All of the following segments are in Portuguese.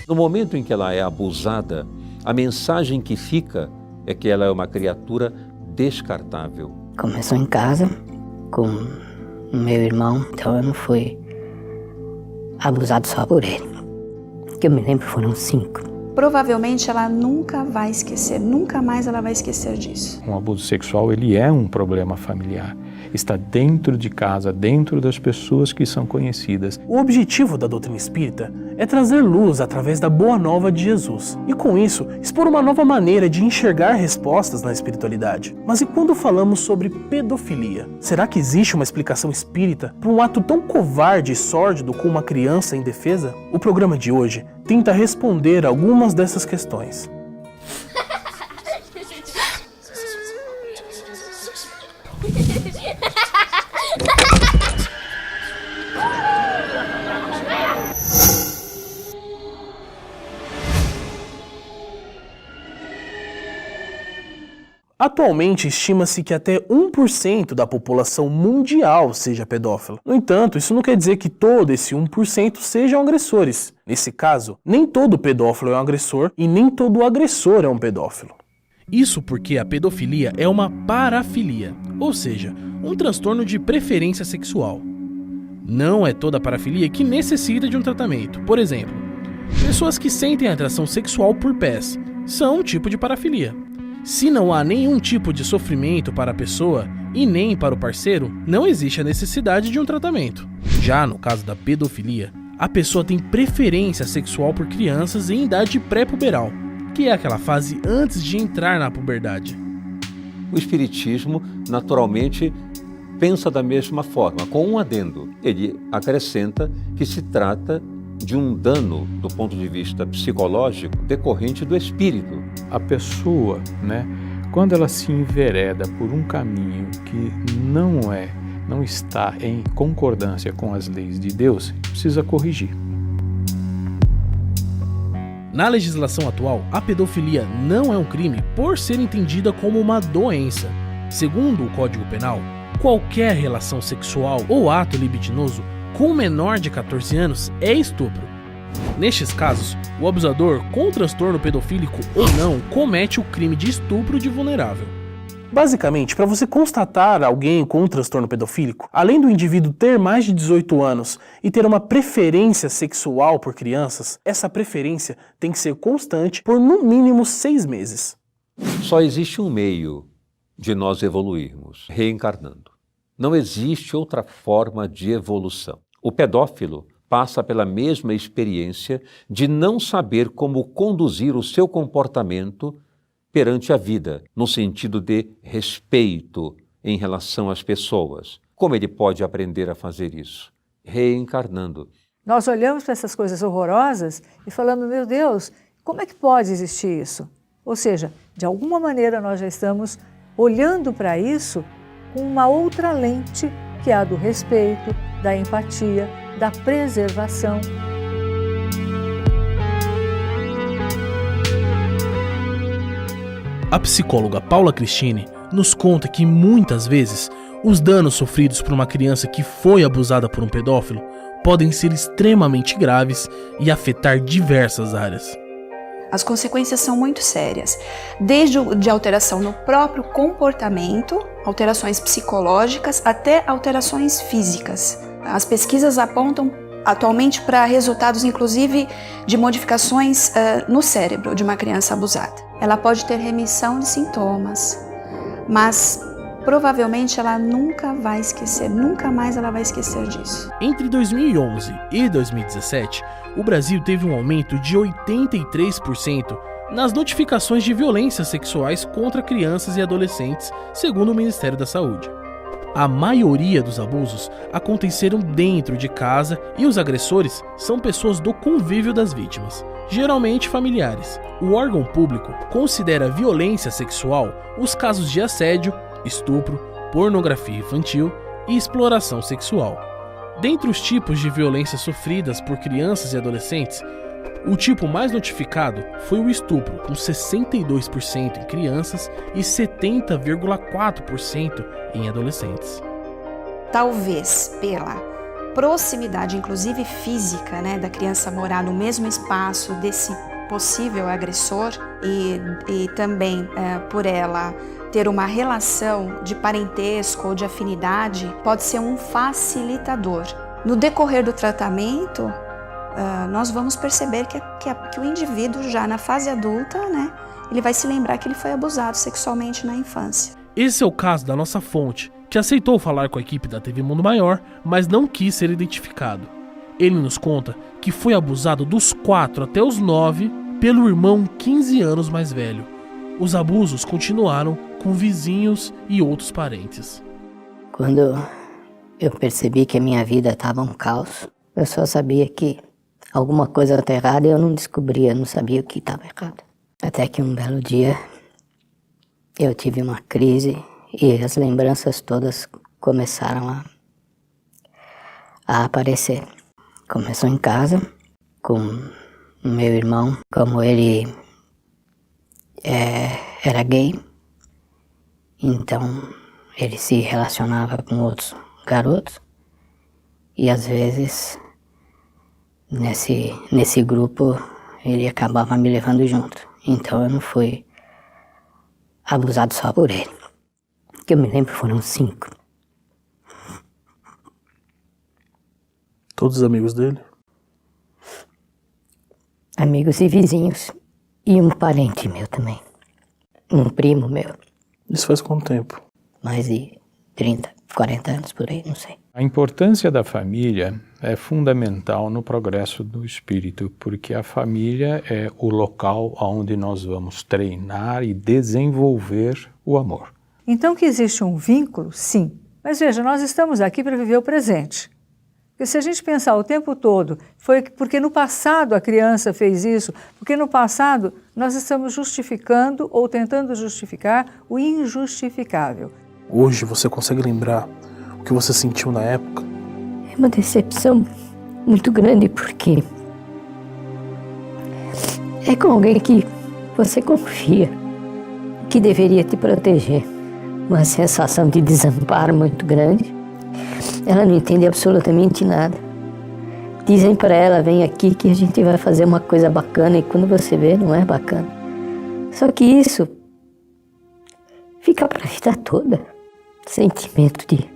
No momento em que ela é abusada, a mensagem que fica é que ela é uma criatura descartável. Começou em casa com o meu irmão, então eu não fui abusado só por ele. Que eu me lembro foram 5. Provavelmente ela nunca vai esquecer, nunca mais ela vai esquecer disso. Um abuso sexual, ele é um problema familiar. Está dentro de casa, dentro das pessoas que são conhecidas. O objetivo da doutrina espírita é trazer luz através da boa nova de Jesus. E com isso, expor uma nova maneira de enxergar respostas na espiritualidade. Mas e quando falamos sobre pedofilia? Será que existe uma explicação espírita para um ato tão covarde e sórdido com uma criança indefesa? O programa de hoje tenta responder algumas dessas questões. Atualmente, estima-se que até 1% da população mundial seja pedófila. No entanto, isso não quer dizer que todo esse 1% sejam agressores. Nesse caso, nem todo pedófilo é um agressor e nem todo agressor é um pedófilo. Isso porque a pedofilia é uma parafilia, ou seja, um transtorno de preferência sexual. Não é toda parafilia que necessita de um tratamento. Por exemplo, pessoas que sentem atração sexual por pés são um tipo de parafilia. Se não há nenhum tipo de sofrimento para a pessoa e nem para o parceiro, não existe a necessidade de um tratamento. Já no caso da pedofilia, a pessoa tem preferência sexual por crianças em idade pré-puberal, que é aquela fase antes de entrar na puberdade. O Espiritismo, naturalmente, pensa da mesma forma, com um adendo. Ele acrescenta que se trata de um dano do ponto de vista psicológico decorrente do espírito. A pessoa, quando ela se envereda por um caminho que não está em concordância com as leis de Deus, precisa corrigir. Na legislação atual, a pedofilia não é um crime por ser entendida como uma doença. Segundo o Código Penal, qualquer relação sexual ou ato libidinoso com menor de 14 anos é estupro. Nestes casos, o abusador com transtorno pedofílico ou não comete o crime de estupro de vulnerável. Basicamente, para você constatar alguém com um transtorno pedofílico, além do indivíduo ter mais de 18 anos e ter uma preferência sexual por crianças, essa preferência tem que ser constante por no mínimo 6 meses. Só existe um meio de nós evoluirmos, reencarnando. Não existe outra forma de evolução. O pedófilo passa pela mesma experiência de não saber como conduzir o seu comportamento perante a vida, no sentido de respeito em relação às pessoas. Como ele pode aprender a fazer isso? Reencarnando. Nós olhamos para essas coisas horrorosas e falamos, meu Deus, como é que pode existir isso? Ou seja, de alguma maneira nós já estamos olhando para isso com uma outra lente, que é a do respeito, da empatia, da preservação. A psicóloga Paula Cristine nos conta que muitas vezes os danos sofridos por uma criança que foi abusada por um pedófilo podem ser extremamente graves e afetar diversas áreas. As consequências são muito sérias, desde de alteração no próprio comportamento, alterações psicológicas, até alterações físicas. As pesquisas apontam atualmente para resultados, inclusive, de modificações no cérebro de uma criança abusada. Ela pode ter remissão de sintomas, mas provavelmente ela nunca vai esquecer, nunca mais ela vai esquecer disso. Entre 2011 e 2017, o Brasil teve um aumento de 83% nas notificações de violências sexuais contra crianças e adolescentes, segundo o Ministério da Saúde. A maioria dos abusos aconteceram dentro de casa e os agressores são pessoas do convívio das vítimas, geralmente familiares. O órgão público considera violência sexual os casos de assédio, estupro, pornografia infantil e exploração sexual. Dentre os tipos de violência sofridas por crianças e adolescentes, o tipo mais notificado foi o estupro, com 62% em crianças e 70,4% em adolescentes. Talvez pela proximidade, inclusive física, né, da criança morar no mesmo espaço desse possível agressor e também por ela ter uma relação de parentesco ou de afinidade, pode ser um facilitador. No decorrer do tratamento, nós vamos perceber que o indivíduo já na fase adulta, né, ele vai se lembrar que ele foi abusado sexualmente na infância. Esse é o caso da nossa fonte, que aceitou falar com a equipe da TV Mundo Maior, mas não quis ser identificado. Ele nos conta que foi abusado dos 4 até os 9 pelo irmão 15 anos mais velho. Os abusos continuaram com vizinhos e outros parentes. Quando eu percebi que a minha vida estava um caos, eu só sabia que alguma coisa estava errada e eu não descobria, não sabia o que estava errado. Até que um belo dia eu tive uma crise e as lembranças todas começaram a aparecer. Começou em casa, com o meu irmão, como ele era gay, então ele se relacionava com outros garotos e às vezes nesse grupo ele acabava me levando junto. Então eu não fui abusado só por ele. Que eu me lembro foram 5. Todos os amigos dele? Amigos e vizinhos. E um parente meu também. Um primo meu. Isso faz quanto tempo? Mais de 30, 40 anos por aí, não sei. A importância da família é fundamental no progresso do espírito, porque a família é o local onde nós vamos treinar e desenvolver o amor. Então que existe um vínculo, sim. Mas veja, nós estamos aqui para viver o presente. Porque se a gente pensar o tempo todo, foi porque no passado a criança fez isso, porque no passado nós estamos justificando ou tentando justificar o injustificável. Hoje você consegue lembrar o que você sentiu na época? É uma decepção muito grande porque é com alguém que você confia, que deveria te proteger. Uma sensação de desamparo muito grande. Ela não entende absolutamente nada. Dizem para ela, vem aqui que a gente vai fazer uma coisa bacana, e quando você vê, não é bacana. Só que isso fica para a vida toda. Sentimento de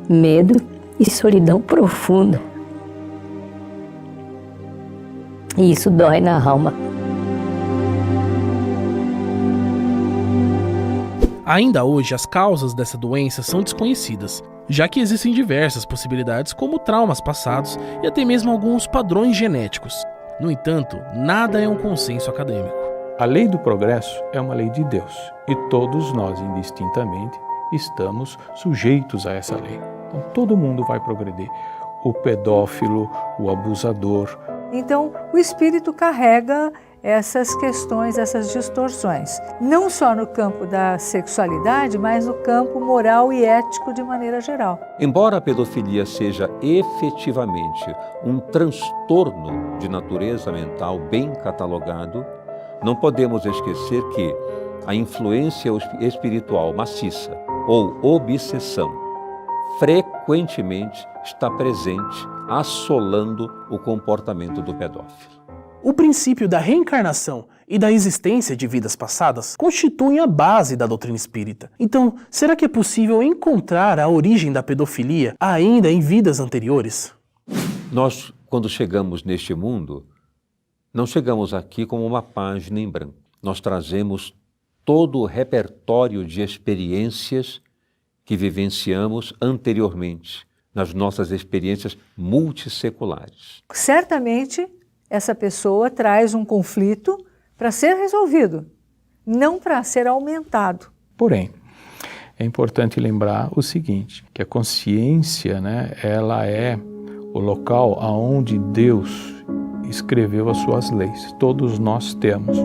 medo e solidão profunda. E isso dói na alma. Ainda hoje, as causas dessa doença são desconhecidas, já que existem diversas possibilidades, como traumas passados e até mesmo alguns padrões genéticos. No entanto, nada é um consenso acadêmico. A lei do progresso é uma lei de Deus e todos nós, indistintamente, estamos sujeitos a essa lei. Então, todo mundo vai progredir. O pedófilo, o abusador. Então, o espírito carrega essas questões, essas distorções, não só no campo da sexualidade, mas no campo moral e ético de maneira geral. Embora a pedofilia seja efetivamente um transtorno de natureza mental bem catalogado, não podemos esquecer que a influência espiritual maciça ou obsessão frequentemente está presente, assolando o comportamento do pedófilo. O princípio da reencarnação e da existência de vidas passadas constituem a base da doutrina espírita. Então, será que é possível encontrar a origem da pedofilia ainda em vidas anteriores? Nós, quando chegamos neste mundo, não chegamos aqui como uma página em branco. Nós trazemos todo o repertório de experiências que vivenciamos anteriormente, nas nossas experiências multisseculares. Certamente, essa pessoa traz um conflito para ser resolvido, não para ser aumentado. Porém, é importante lembrar o seguinte, que a consciência, ela é o local aonde Deus escreveu as suas leis. Todos nós temos.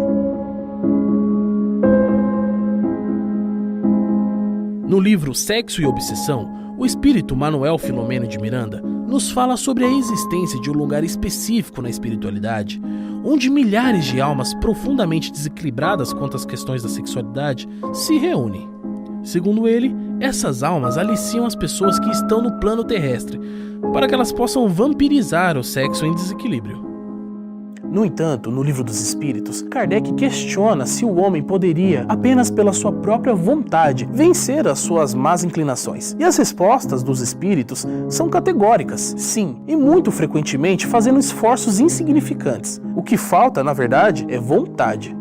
No livro Sexo e Obsessão, o espírito Manuel Filomeno de Miranda nos fala sobre a existência de um lugar específico na espiritualidade, onde milhares de almas profundamente desequilibradas quanto às questões da sexualidade se reúnem. Segundo ele, Essas almas aliciam as pessoas que estão no plano terrestre, para que elas possam vampirizar o sexo em desequilíbrio. No entanto, no Livro dos Espíritos, Kardec questiona se o homem poderia, apenas pela sua própria vontade, vencer as suas más inclinações. E as respostas dos espíritos são categóricas, sim, e muito frequentemente fazendo esforços insignificantes. O que falta, na verdade, é vontade.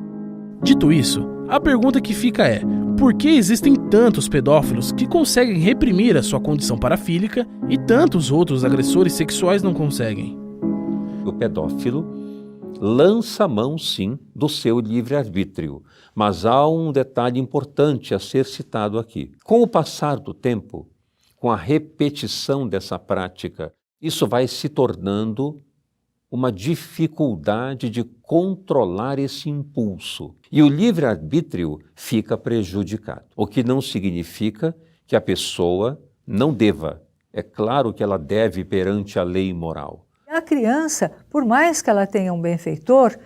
Dito isso, a pergunta que fica é: por que existem tantos pedófilos que conseguem reprimir a sua condição parafílica e tantos outros agressores sexuais não conseguem? O pedófilo lança mão, sim, do seu livre-arbítrio, mas há um detalhe importante a ser citado aqui. Com o passar do tempo, com a repetição dessa prática, isso vai se tornando uma dificuldade de controlar esse impulso. E o livre-arbítrio fica prejudicado, o que não significa que a pessoa não deva. É claro que ela deve perante a lei moral. A criança, por mais que ela tenha um benfeitor,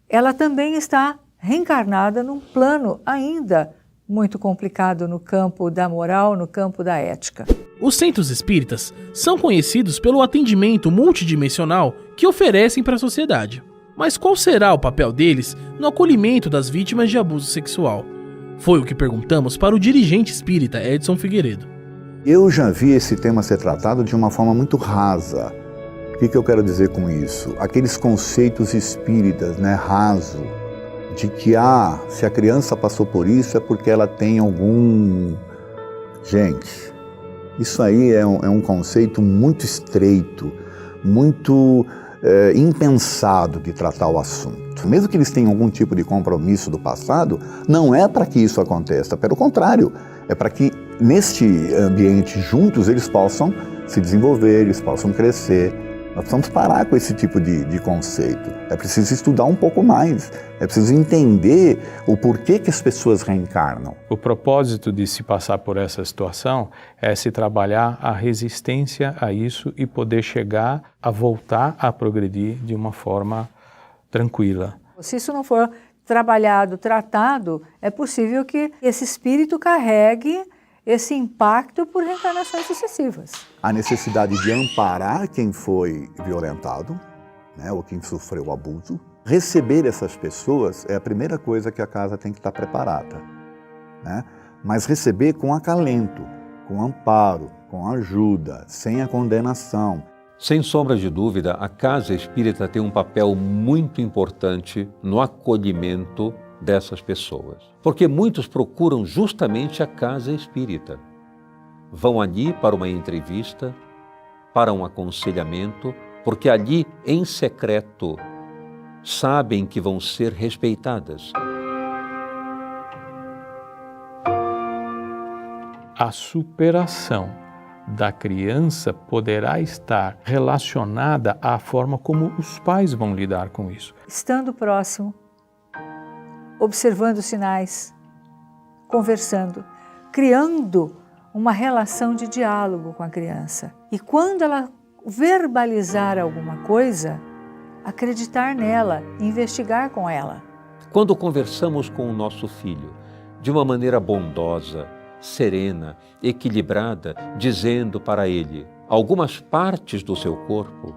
ela também está reencarnada num plano ainda muito complicado no campo da moral, no campo da ética. Os centros espíritas são conhecidos pelo atendimento multidimensional que oferecem para a sociedade. Mas qual será o papel deles no acolhimento das vítimas de abuso sexual? Foi o que perguntamos para o dirigente espírita Edson Figueiredo. Eu já vi esse tema ser tratado de uma forma muito rasa. O que eu quero dizer com isso? Aqueles conceitos espíritas, raso, de que se a criança passou por isso é porque ela tem algum... Gente, isso aí é um conceito muito estreito, muito impensado de tratar o assunto. Mesmo que eles tenham algum tipo de compromisso do passado, não é para que isso aconteça, pelo contrário, é para que neste ambiente juntos eles possam se desenvolver, eles possam crescer. Nós precisamos parar com esse tipo de conceito. É preciso estudar um pouco mais. É preciso entender o porquê que as pessoas reencarnam. O propósito de se passar por essa situação é se trabalhar a resistência a isso e poder chegar a voltar a progredir de uma forma tranquila. Se isso não for trabalhado, tratado, é possível que esse espírito carregue esse impacto por reencarnações sucessivas. A necessidade de amparar quem foi violentado, ou quem sofreu o abuso. Receber essas pessoas é a primeira coisa que a casa tem que estar preparada. Mas receber com acalento, com amparo, com ajuda, sem a condenação. Sem sombra de dúvida, a casa espírita tem um papel muito importante no acolhimento dessas pessoas. Porque muitos procuram justamente a casa espírita. Vão ali para uma entrevista, para um aconselhamento, porque ali, em secreto, sabem que vão ser respeitadas. A superação da criança poderá estar relacionada à forma como os pais vão lidar com isso. Estando próximo, observando sinais, conversando, criando uma relação de diálogo com a criança. E quando ela verbalizar alguma coisa, acreditar nela, investigar com ela. Quando conversamos com o nosso filho de uma maneira bondosa, serena, equilibrada, dizendo para ele algumas partes do seu corpo,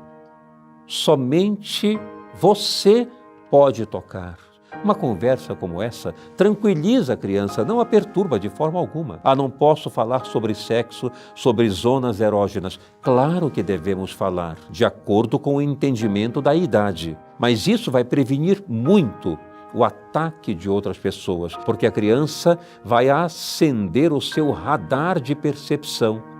somente você pode tocar. Uma conversa como essa tranquiliza a criança, não a perturba de forma alguma. Não posso falar sobre sexo, sobre zonas erógenas. Claro que devemos falar, de acordo com o entendimento da idade. Mas isso vai prevenir muito o ataque de outras pessoas, porque a criança vai acender o seu radar de percepção.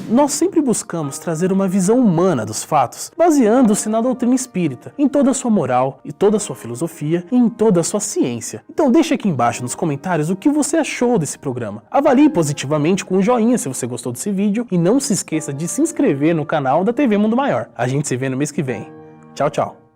Nós sempre buscamos trazer uma visão humana dos fatos, baseando-se na doutrina espírita, em toda a sua moral, e toda a sua filosofia, e em toda a sua ciência. Então deixe aqui embaixo nos comentários o que você achou desse programa. Avalie positivamente com um joinha se você gostou desse vídeo, e não se esqueça de se inscrever no canal da TV Mundo Maior. A gente se vê no mês que vem. Tchau, tchau!